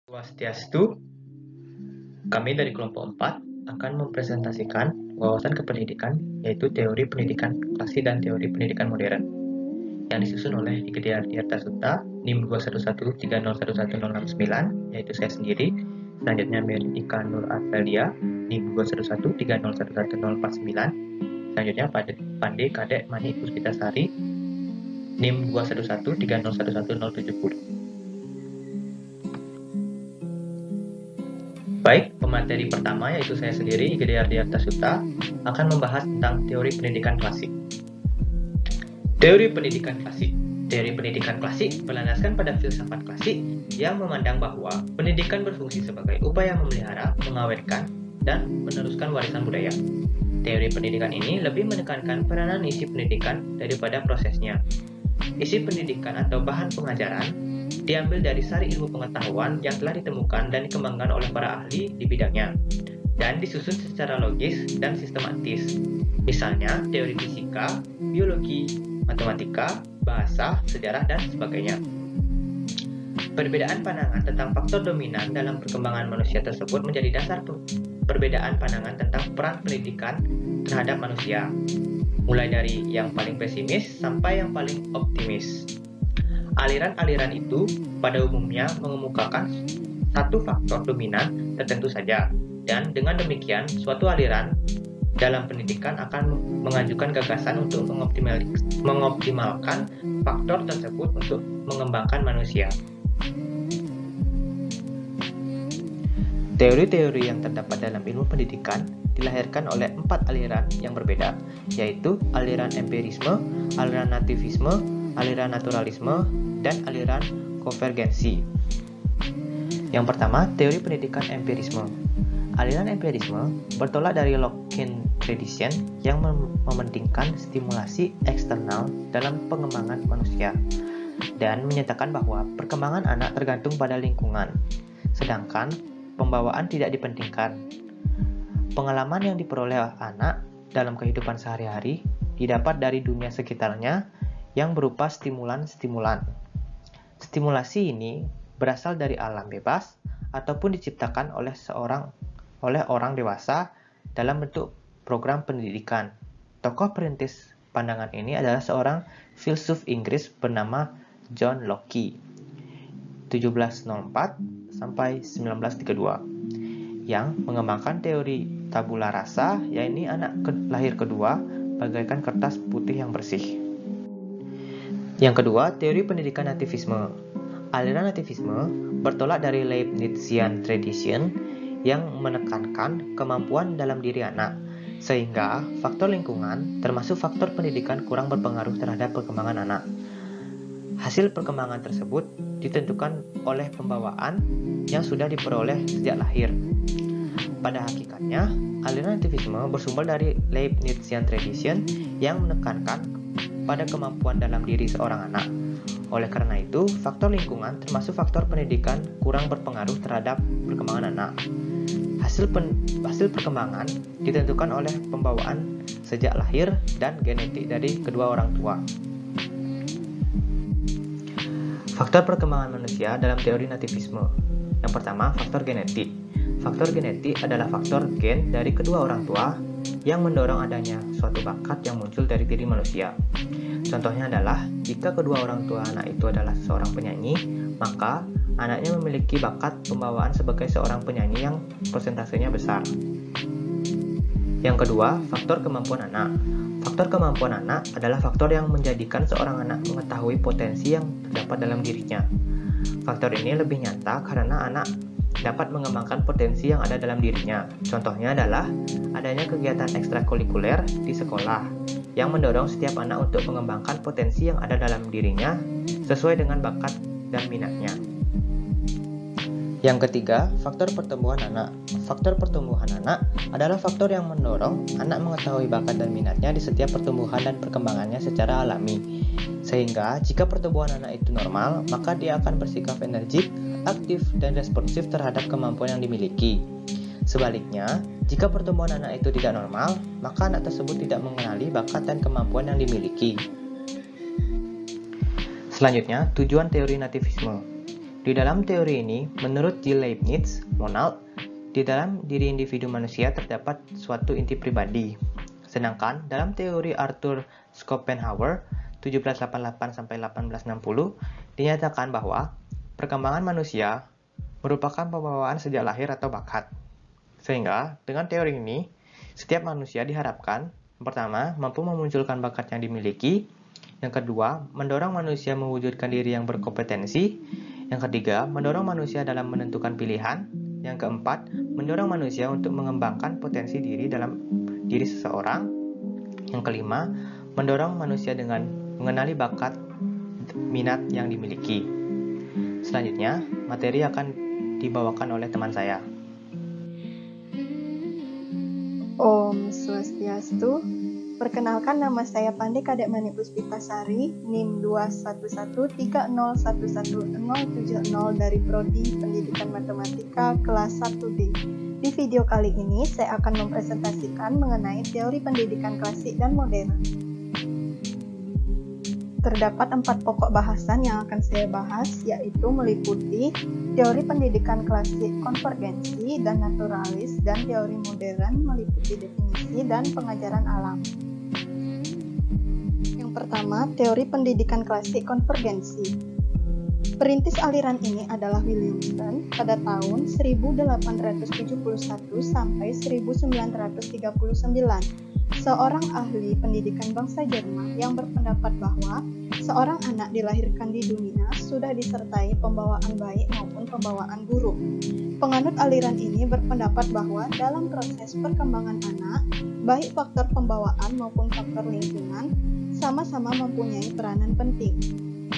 Swastiastu, kami dari kelompok 4 akan mempresentasikan wawasan kependidikan, yaitu teori pendidikan klasik dan teori pendidikan modern, yang disusun oleh Igede Ardiarta NIM 211301109, yaitu saya sendiri. Selanjutnya Merika Nur Arvelia, NIM 21130111049. Selanjutnya Pandey Kadek Mani Puspitasari, NIM 21130111070. Baik, pemateri pertama yaitu saya sendiri, Igede Ardiarta Suta, akan membahas tentang teori pendidikan klasik. Teori pendidikan klasik. Teori pendidikan klasik berlandaskan pada filsafat klasik yang memandang bahwa pendidikan berfungsi sebagai upaya memelihara, mengawetkan, dan meneruskan warisan budaya. Teori pendidikan ini lebih menekankan peranan isi pendidikan daripada prosesnya. Isi pendidikan atau bahan pengajaran diambil dari sari ilmu pengetahuan yang telah ditemukan dan dikembangkan oleh para ahli di bidangnya, dan disusun secara logis dan sistematis. Misalnya, teori fisika, biologi, matematika, bahasa, sejarah, dan sebagainya. Perbedaan pandangan tentang faktor dominan dalam perkembangan manusia tersebut menjadi dasar perbedaan pandangan tentang peran pendidikan terhadap manusia, mulai dari yang paling pesimis sampai yang paling optimis. Aliran-aliran itu pada umumnya mengemukakan satu faktor dominan tertentu saja, dan dengan demikian suatu aliran dalam pendidikan akan mengajukan gagasan untuk mengoptimalkan faktor tersebut untuk mengembangkan manusia. Teori-teori yang terdapat dalam ilmu pendidikan dilahirkan oleh 4 aliran yang berbeda, yaitu aliran empirisme, aliran nativisme, aliran naturalisme, dan aliran konvergensi. Yang pertama, teori pendidikan empirisme. Aliran empirisme bertolak dari Lockean tradition yang mementingkan stimulasi eksternal dalam pengembangan manusia dan menyatakan bahwa perkembangan anak tergantung pada lingkungan, sedangkan pembawaan tidak dipentingkan. Pengalaman yang diperoleh anak dalam kehidupan sehari-hari didapat dari dunia sekitarnya yang berupa stimulan-stimulan. Stimulasi ini berasal dari alam bebas ataupun diciptakan oleh orang dewasa dalam bentuk program pendidikan. Tokoh perintis pandangan ini adalah seorang filsuf Inggris bernama John Locke, 1704 sampai 1932, yang mengembangkan teori tabula rasa, yaitu anak lahir kedua bagaikan kertas putih yang bersih. Yang kedua, teori pendidikan nativisme. Aliran nativisme bertolak dari Leibnizian tradition yang menekankan kemampuan dalam diri anak, sehingga faktor lingkungan, termasuk faktor pendidikan, kurang berpengaruh terhadap perkembangan anak. Hasil perkembangan tersebut ditentukan oleh pembawaan yang sudah diperoleh sejak lahir. Pada hakikatnya, aliran nativisme bersumber dari Leibnizian tradition yang menekankan pada kemampuan dalam diri seorang anak. Oleh karena itu, faktor lingkungan termasuk faktor pendidikan kurang berpengaruh terhadap perkembangan anak. Hasil perkembangan ditentukan oleh pembawaan sejak lahir dan genetik dari kedua orang tua. Faktor perkembangan manusia dalam teori nativisme. Yang pertama, faktor genetik. Faktor genetik adalah faktor gen dari kedua orang tua yang mendorong adanya suatu bakat yang muncul dari diri manusia. Contohnya adalah, jika kedua orang tua anak itu adalah seorang penyanyi, maka anaknya memiliki bakat pembawaan sebagai seorang penyanyi yang persentasenya besar. Yang kedua, faktor kemampuan anak. Faktor kemampuan anak adalah faktor yang menjadikan seorang anak mengetahui potensi yang terdapat dalam dirinya. Faktor ini lebih nyata karena anak dapat mengembangkan potensi yang ada dalam dirinya. Contohnya adalah adanya kegiatan ekstrakurikuler di sekolah yang mendorong setiap anak untuk mengembangkan potensi yang ada dalam dirinya sesuai dengan bakat dan minatnya. Yang ketiga, faktor pertumbuhan anak. Faktor pertumbuhan anak adalah faktor yang mendorong anak mengetahui bakat dan minatnya di setiap pertumbuhan dan perkembangannya secara alami. Sehingga jika pertumbuhan anak itu normal, maka dia akan bersikap energik, aktif, dan responsif terhadap kemampuan yang dimiliki. Sebaliknya, jika pertumbuhan anak itu tidak normal, maka anak tersebut tidak mengenali bakat dan kemampuan yang dimiliki. Selanjutnya, tujuan teori nativisme. Di dalam teori ini, menurut G. Leibniz, Monald, di dalam diri individu manusia terdapat suatu inti pribadi. Sedangkan dalam teori Arthur Schopenhauer 1788-1860 dinyatakan bahwa perkembangan manusia merupakan pembawaan sejak lahir atau bakat. Sehingga dengan teori ini, setiap manusia diharapkan pertama, mampu memunculkan bakat yang dimiliki. Yang kedua, mendorong manusia mewujudkan diri yang berkompetensi. Yang ketiga, mendorong manusia dalam menentukan pilihan. Yang keempat, mendorong manusia untuk mengembangkan potensi diri dalam diri seseorang. Yang kelima, mendorong manusia dengan mengenali bakat minat yang dimiliki. Selanjutnya, materi akan dibawakan oleh teman saya. Om Swastiastu. Perkenalkan, nama saya Pandey Kadek Mani Puspitasari, NIM 21130111070 dari Prodi Pendidikan Matematika kelas 1B. Di video kali ini saya akan mempresentasikan mengenai teori pendidikan klasik dan modern. Terdapat 4 pokok bahasan yang akan saya bahas, yaitu meliputi teori pendidikan klasik konvergensi dan naturalis, dan teori modern meliputi definisi dan pengajaran alam. Yang pertama, teori pendidikan klasik konvergensi. Perintis aliran ini adalah Williamson pada tahun 1871 sampai 1939. Seorang ahli pendidikan bangsa Jerman yang berpendapat bahwa seorang anak dilahirkan di dunia sudah disertai pembawaan baik maupun pembawaan buruk. Penganut aliran ini berpendapat bahwa dalam proses perkembangan anak, baik faktor pembawaan maupun faktor lingkungan sama-sama mempunyai peranan penting.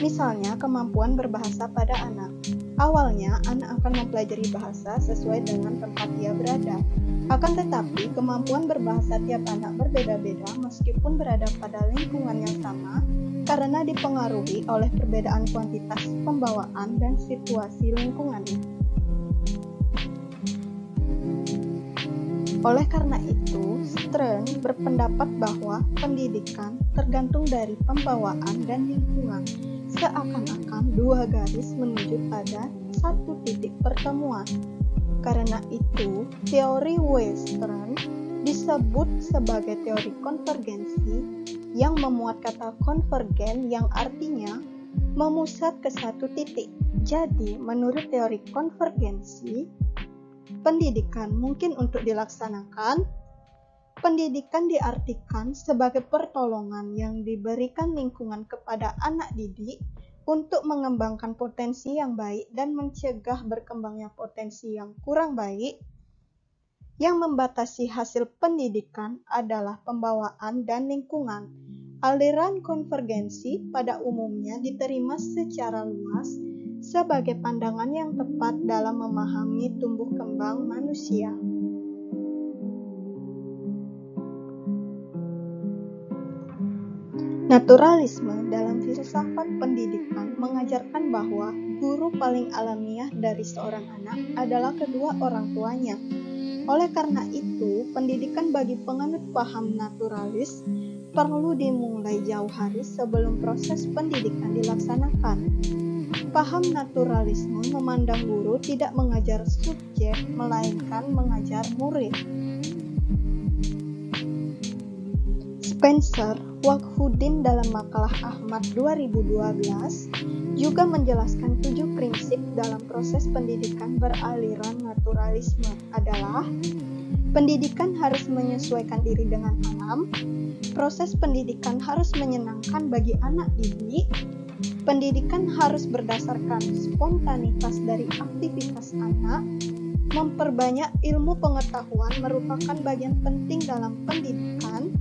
Misalnya, kemampuan berbahasa pada anak. Awalnya, anak akan mempelajari bahasa sesuai dengan tempat dia berada. Akan tetapi, kemampuan berbahasa tiap anak berbeda-beda meskipun berada pada lingkungan yang sama karena dipengaruhi oleh perbedaan kuantitas pembawaan dan situasi lingkungannya. Oleh karena itu, Stern berpendapat bahwa pendidikan tergantung dari pembawaan dan lingkungan, seakan-akan dua garis menuju pada satu titik pertemuan. Karena itu, teori Western disebut sebagai teori konvergensi yang memuat kata konvergen yang artinya memusat ke satu titik. Jadi, menurut teori konvergensi, pendidikan mungkin untuk dilaksanakan. Pendidikan diartikan sebagai pertolongan yang diberikan lingkungan kepada anak didik untuk mengembangkan potensi yang baik dan mencegah berkembangnya potensi yang kurang baik. Yang membatasi hasil pendidikan adalah pembawaan dan lingkungan. Aliran konvergensi pada umumnya diterima secara luas sebagai pandangan yang tepat dalam memahami tumbuh kembang manusia. Naturalisme dalam filsafat pendidikan mengajarkan bahwa guru paling alamiah dari seorang anak adalah kedua orang tuanya. Oleh karena itu, pendidikan bagi penganut paham naturalis perlu dimulai jauh hari sebelum proses pendidikan dilaksanakan. Paham naturalisme memandang guru tidak mengajar subjek, melainkan mengajar murid. Spencer Wakfuddin dalam makalah Ahmad 2012 juga menjelaskan 7 prinsip dalam proses pendidikan beraliran naturalisme adalah: pendidikan harus menyesuaikan diri dengan alam, proses pendidikan harus menyenangkan bagi anak didik, pendidikan harus berdasarkan spontanitas dari aktivitas anak, memperbanyak ilmu pengetahuan merupakan bagian penting dalam pendidikan.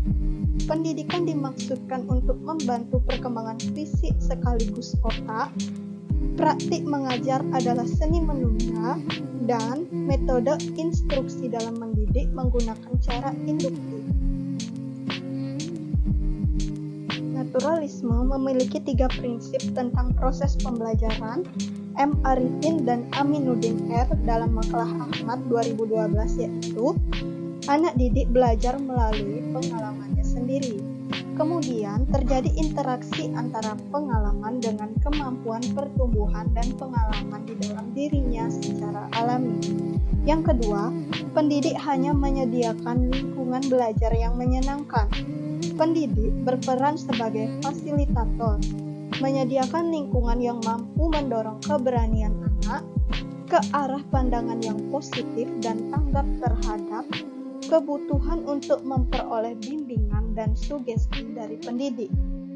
Pendidikan dimaksudkan untuk membantu perkembangan fisik sekaligus otak. Praktik mengajar adalah seni menunda, dan metode instruksi dalam mendidik menggunakan cara induktif. Naturalisme memiliki 3 prinsip tentang proses pembelajaran. M. Arifin dan Aminuddin R. dalam makalah Ahmad 2012 yaitu: anak didik belajar melalui pengalamannya sendiri. Kemudian terjadi interaksi antara pengalaman dengan kemampuan pertumbuhan dan pengalaman di dalam dirinya secara alami. Yang kedua, pendidik hanya menyediakan lingkungan belajar yang menyenangkan. Pendidik berperan sebagai fasilitator, menyediakan lingkungan yang mampu mendorong keberanian anak ke arah pandangan yang positif dan tanggap terhadap kebutuhan untuk memperoleh bimbingan dan sugesti dari pendidik,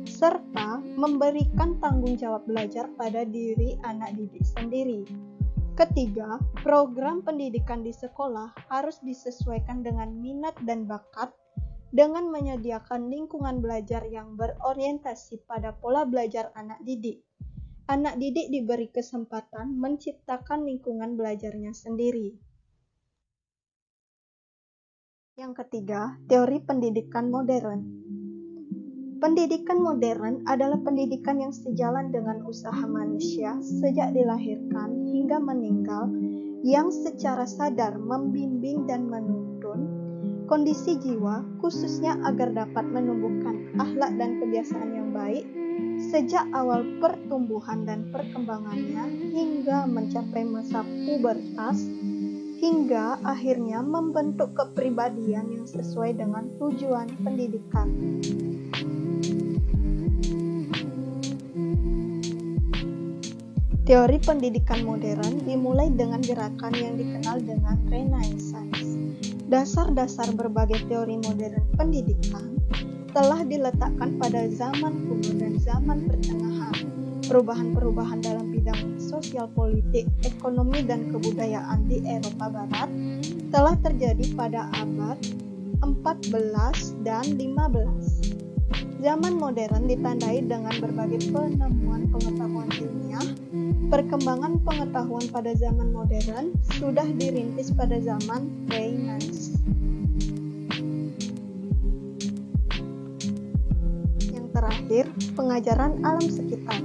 serta memberikan tanggung jawab belajar pada diri anak didik sendiri. Ketiga, program pendidikan di sekolah harus disesuaikan dengan minat dan bakat dengan menyediakan lingkungan belajar yang berorientasi pada pola belajar anak didik. Anak didik diberi kesempatan menciptakan lingkungan belajarnya sendiri. Yang ketiga, teori pendidikan modern. Pendidikan modern adalah pendidikan yang sejalan dengan usaha manusia sejak dilahirkan hingga meninggal, yang secara sadar membimbing dan menuntun kondisi jiwa, khususnya agar dapat menumbuhkan akhlak dan kebiasaan yang baik sejak awal pertumbuhan dan perkembangannya hingga mencapai masa pubertas, hingga akhirnya membentuk kepribadian yang sesuai dengan tujuan pendidikan. Teori pendidikan modern dimulai dengan gerakan yang dikenal dengan Renaissance. Dasar-dasar berbagai teori modern pendidikan telah diletakkan pada zaman kuno dan zaman pertengahan. Perubahan-perubahan dalam bidang sosial politik, ekonomi, dan kebudayaan di Eropa Barat telah terjadi pada abad 14 dan 15. Zaman modern ditandai dengan berbagai penemuan pengetahuan ilmiah. Perkembangan pengetahuan pada zaman modern sudah dirintis pada zaman Renaissance. Yang terakhir, pengajaran alam sekitar.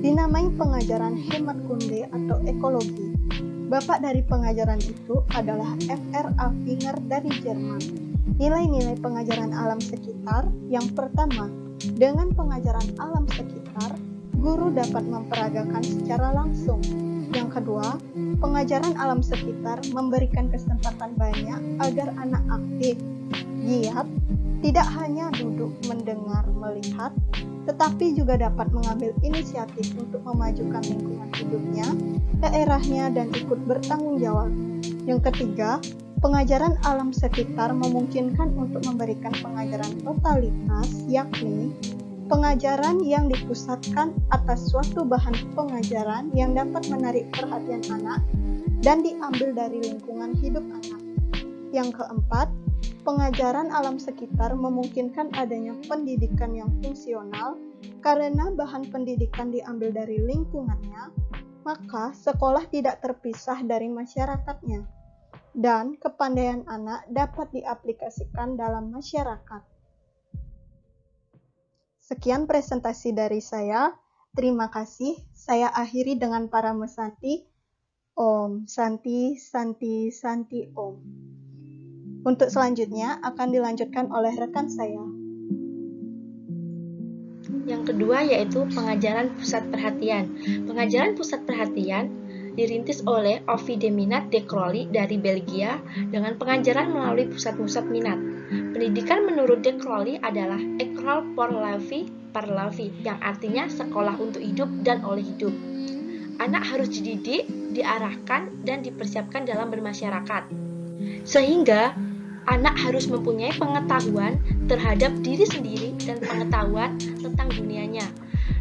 Dinamai pengajaran hemat kunde atau ekologi. Bapak dari pengajaran itu adalah F.R.A. Finger dari Jerman. Nilai-nilai pengajaran alam sekitar yang pertama, dengan pengajaran alam sekitar, guru dapat memperagakan secara langsung. Yang kedua, pengajaran alam sekitar memberikan kesempatan banyak agar anak aktif, giat, tidak hanya duduk mendengar melihat, tetapi juga dapat mengambil inisiatif untuk memajukan lingkungan hidupnya, daerahnya, dan ikut bertanggung jawab. Yang ketiga, pengajaran alam sekitar memungkinkan untuk memberikan pengajaran totalitas, yakni pengajaran yang dipusatkan atas suatu bahan pengajaran yang dapat menarik perhatian anak dan diambil dari lingkungan hidup anak. Yang keempat, pengajaran alam sekitar memungkinkan adanya pendidikan yang fungsional karena bahan pendidikan diambil dari lingkungannya, maka sekolah tidak terpisah dari masyarakatnya, dan kepandaian anak dapat diaplikasikan dalam masyarakat. Sekian presentasi dari saya. Terima kasih. Saya akhiri dengan para mesanti. Om Santi Santi Santi Om. Untuk selanjutnya akan dilanjutkan oleh rekan saya. Yang kedua yaitu pengajaran pusat perhatian. Pengajaran pusat perhatian dirintis oleh Ovid Minat de Crowley dari Belgia dengan pengajaran melalui pusat-pusat minat. Pendidikan menurut de Crowley adalah école pour la vie par la vie, yang artinya sekolah untuk hidup dan oleh hidup. Anak harus dididik, diarahkan, dan dipersiapkan dalam bermasyarakat. Sehingga anak harus mempunyai pengetahuan terhadap diri sendiri dan pengetahuan tentang dunianya.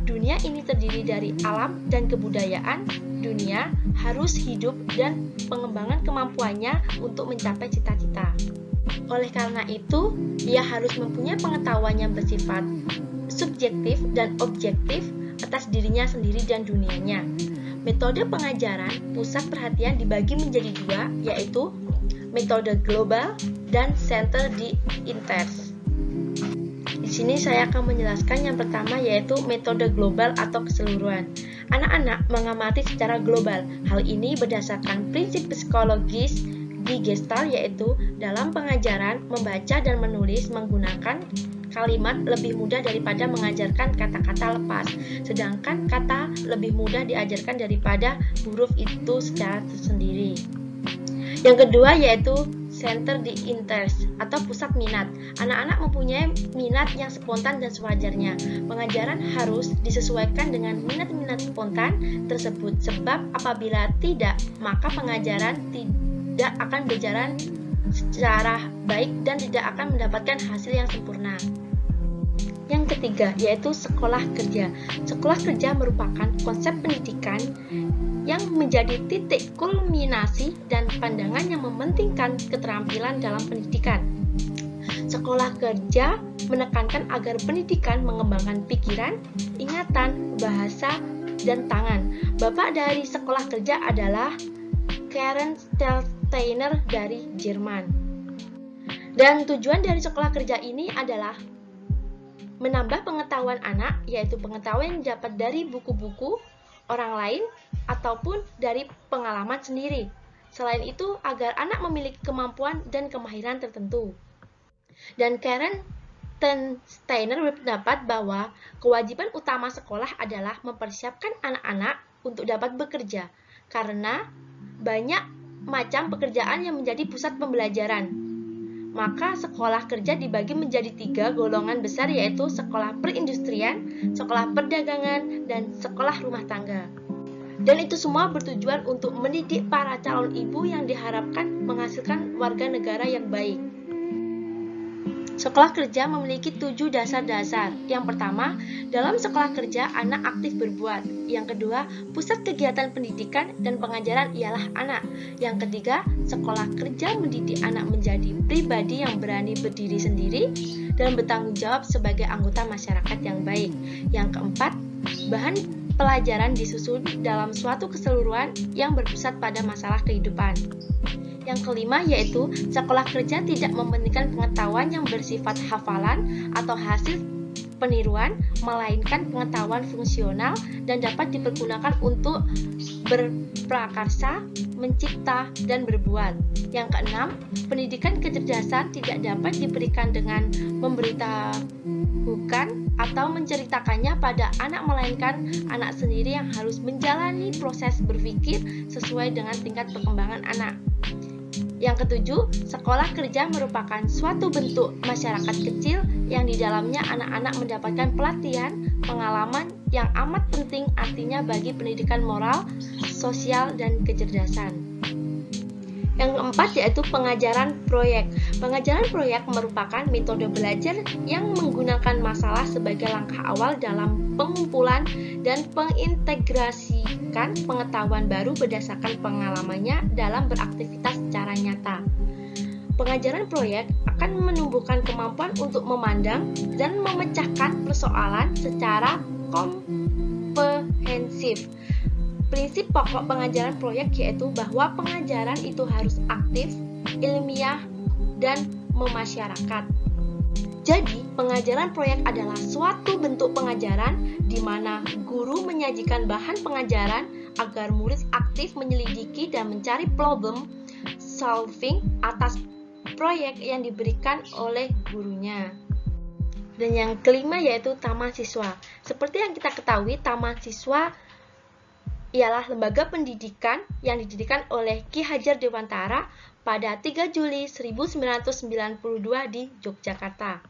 Dunia ini terdiri dari alam dan kebudayaan. Dunia harus hidup dan pengembangan kemampuannya untuk mencapai cita-cita. Oleh karena itu, dia harus mempunyai pengetahuan yang bersifat subjektif dan objektif atas dirinya sendiri dan dunianya. Metode pengajaran pusat perhatian dibagi menjadi dua, yaitu metode global dan center di inverse. Di sini saya akan menjelaskan yang pertama, yaitu metode global atau keseluruhan. Anak-anak mengamati secara global. Hal ini berdasarkan prinsip psikologis di Gestalt, yaitu dalam pengajaran membaca dan menulis menggunakan kalimat lebih mudah daripada mengajarkan kata-kata lepas, sedangkan kata lebih mudah diajarkan daripada huruf itu secara tersendiri. Yang kedua yaitu center the interest atau pusat minat. Anak-anak mempunyai minat yang spontan dan sewajarnya. Pengajaran harus disesuaikan dengan minat-minat spontan tersebut, sebab apabila tidak, maka pengajaran tidak akan berjalan secara baik dan tidak akan mendapatkan hasil yang sempurna. Yang ketiga yaitu sekolah kerja. Sekolah kerja merupakan konsep pendidikan yang menjadi titik kulminasi dan pandangan yang mementingkan keterampilan dalam pendidikan. Sekolah kerja menekankan agar pendidikan mengembangkan pikiran, ingatan, bahasa, dan tangan. Bapak dari sekolah kerja adalah Karen Stelsteiner dari Jerman. Dan tujuan dari sekolah kerja ini adalah menambah pengetahuan anak, yaitu pengetahuan yang didapat dari buku-buku, orang lain, ataupun dari pengalaman sendiri. Selain itu, agar anak memiliki kemampuan dan kemahiran tertentu. Dan Karen Steiner berpendapat bahwa kewajiban utama sekolah adalah mempersiapkan anak-anak untuk dapat bekerja, karena banyak macam pekerjaan yang menjadi pusat pembelajaran. Maka sekolah kerja dibagi menjadi 3 golongan besar, yaitu sekolah perindustrian, sekolah perdagangan, dan sekolah rumah tangga. Dan itu semua bertujuan untuk mendidik para calon ibu yang diharapkan menghasilkan warga negara yang baik. Sekolah kerja memiliki 7 dasar-dasar. Yang pertama, dalam sekolah kerja anak aktif berbuat. Yang kedua, pusat kegiatan pendidikan dan pengajaran ialah anak. Yang ketiga, sekolah kerja mendidik anak menjadi pribadi yang berani berdiri sendiri dan bertanggung jawab sebagai anggota masyarakat yang baik. Yang keempat, bahan pelajaran disusun dalam suatu keseluruhan yang berpusat pada masalah kehidupan. Yang kelima yaitu sekolah kerja tidak mementingkan pengetahuan yang bersifat hafalan atau hasil peniruan, melainkan pengetahuan fungsional dan dapat dipergunakan untuk berprakarsa, mencipta, dan berbuat. Yang keenam, pendidikan kecerdasan tidak dapat diberikan dengan memberitahukan atau menceritakannya pada anak, melainkan anak sendiri yang harus menjalani proses berpikir sesuai dengan tingkat perkembangan anak. Yang ketujuh, sekolah kerja merupakan suatu bentuk masyarakat kecil yang di dalamnya anak-anak mendapatkan pelatihan, pengalaman yang amat penting artinya bagi pendidikan moral, sosial, dan kecerdasan. Yang keempat yaitu pengajaran proyek. Pengajaran proyek merupakan metode belajar yang menggunakan masalah sebagai langkah awal dalam pengumpulan dan pengintegrasikan pengetahuan baru berdasarkan pengalamannya dalam beraktivitas secara nyata. Pengajaran proyek akan menumbuhkan kemampuan untuk memandang dan memecahkan persoalan secara komprehensif. Prinsip pokok pengajaran proyek yaitu bahwa pengajaran itu harus aktif, ilmiah, dan memasyarakat. Jadi, pengajaran proyek adalah suatu bentuk pengajaran di mana guru menyajikan bahan pengajaran agar murid aktif menyelidiki dan mencari problem solving atas proyek yang diberikan oleh gurunya. Dan yang kelima yaitu taman siswa. Seperti yang kita ketahui, taman siswa ialah lembaga pendidikan yang didirikan oleh Ki Hajar Dewantara pada 3 Juli 1992 di Yogyakarta.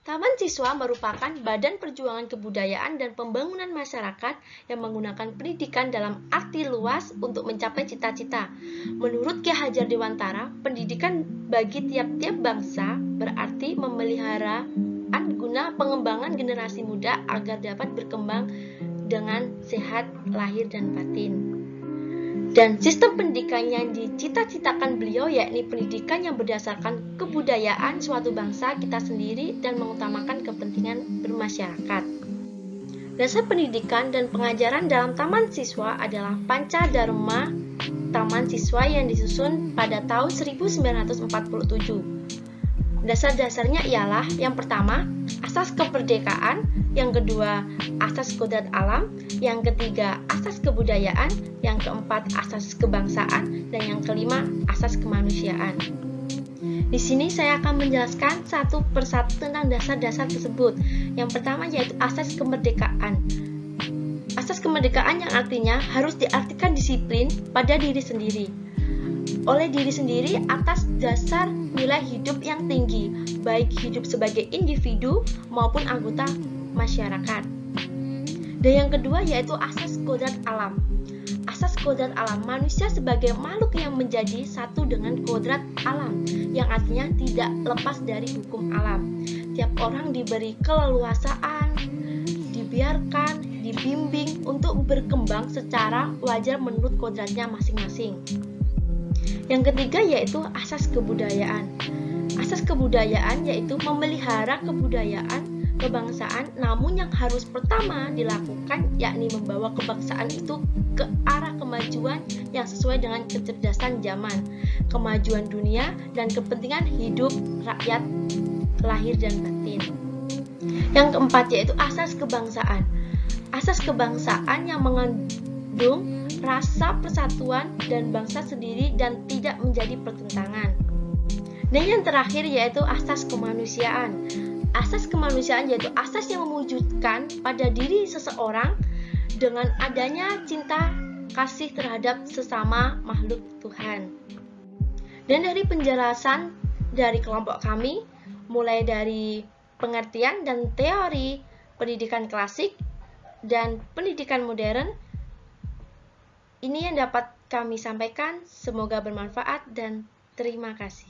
Taman siswa merupakan badan perjuangan kebudayaan dan pembangunan masyarakat yang menggunakan pendidikan dalam arti luas untuk mencapai cita-cita. Menurut Ki Hajar Dewantara, pendidikan bagi tiap-tiap bangsa berarti memelihara guna pengembangan generasi muda agar dapat berkembang dengan sehat lahir dan batin. Dan sistem pendidikan yang dicita-citakan beliau yakni pendidikan yang berdasarkan kebudayaan suatu bangsa kita sendiri dan mengutamakan kepentingan bermasyarakat. Dasar pendidikan dan pengajaran dalam taman siswa adalah Panca Dharma Taman Siswa yang disusun pada tahun 1947. Dasar-dasarnya ialah yang pertama, asas kemerdekaan, yang kedua, asas kodrat alam, yang ketiga, asas kebudayaan, yang keempat, asas kebangsaan, dan yang kelima, asas kemanusiaan. Di sini saya akan menjelaskan satu persatu tentang dasar-dasar tersebut. Yang pertama yaitu asas kemerdekaan. Asas kemerdekaan yang artinya harus diartikan disiplin pada diri sendiri. Oleh diri sendiri atas dasar nilai hidup yang tinggi, baik hidup sebagai individu maupun anggota masyarakat. Dan yang kedua yaitu asas kodrat alam. Asas kodrat alam, manusia sebagai makhluk yang menjadi satu dengan kodrat alam, yang artinya tidak lepas dari hukum alam. Tiap orang diberi keleluasaan, dibiarkan, dibimbing untuk berkembang secara wajar menurut kodratnya masing-masing. Yang ketiga yaitu asas kebudayaan. Asas kebudayaan yaitu memelihara kebudayaan kebangsaan, namun yang harus pertama dilakukan yakni membawa kebangsaan itu ke arah kemajuan yang sesuai dengan kecerdasan zaman, kemajuan dunia, dan kepentingan hidup rakyat lahir dan batin. Yang keempat yaitu asas kebangsaan. Asas kebangsaan yang mengandung rasa persatuan dan bangsa sendiri dan tidak menjadi pertentangan. Dan yang terakhir yaitu asas kemanusiaan. Asas kemanusiaan yaitu asas yang mewujudkan pada diri seseorang dengan adanya cinta kasih terhadap sesama makhluk Tuhan. Dan dari penjelasan dari kelompok kami, mulai dari pengertian dan teori pendidikan klasik dan pendidikan modern, ini yang dapat kami sampaikan. Semoga bermanfaat dan terima kasih.